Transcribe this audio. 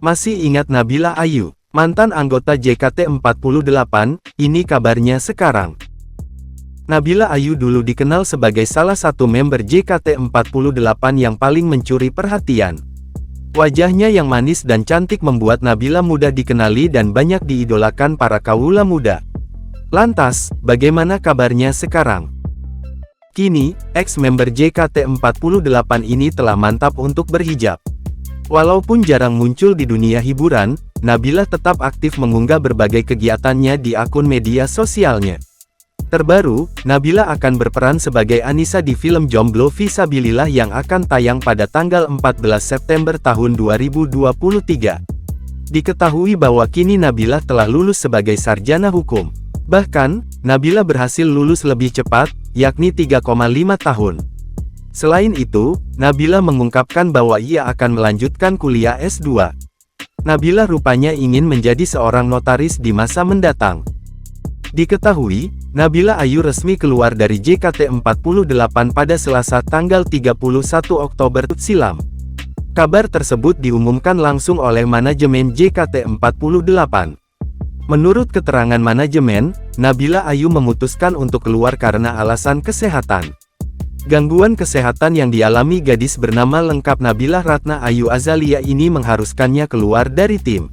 Masih ingat Nabila Ayu, mantan anggota JKT48, ini kabarnya sekarang. Nabila Ayu dulu dikenal sebagai salah satu member JKT48 yang paling mencuri perhatian. Wajahnya yang manis dan cantik membuat Nabila mudah dikenali dan banyak diidolakan para kaula muda. Lantas, bagaimana kabarnya sekarang? Kini, ex-member JKT48 ini telah mantap untuk berhijab. Walaupun jarang muncul di dunia hiburan, Nabila tetap aktif mengunggah berbagai kegiatannya di akun media sosialnya. Terbaru, Nabila akan berperan sebagai Anissa di film Jomblo Fisabilillah yang akan tayang pada tanggal 14 September tahun 2023. Diketahui bahwa kini Nabila telah lulus sebagai sarjana hukum. Bahkan, Nabila berhasil lulus lebih cepat, yakni 3,5 tahun. Selain itu, Nabila mengungkapkan bahwa ia akan melanjutkan kuliah S2. Nabila rupanya ingin menjadi seorang notaris di masa mendatang. Diketahui, Nabila Ayu resmi keluar dari JKT48 pada Selasa tanggal 31 Oktober silam. Kabar tersebut diumumkan langsung oleh manajemen JKT48. Menurut keterangan manajemen, Nabila Ayu memutuskan untuk keluar karena alasan kesehatan. Gangguan kesehatan yang dialami gadis bernama lengkap Nabila Ratna Ayu Azalia ini mengharuskannya keluar dari tim.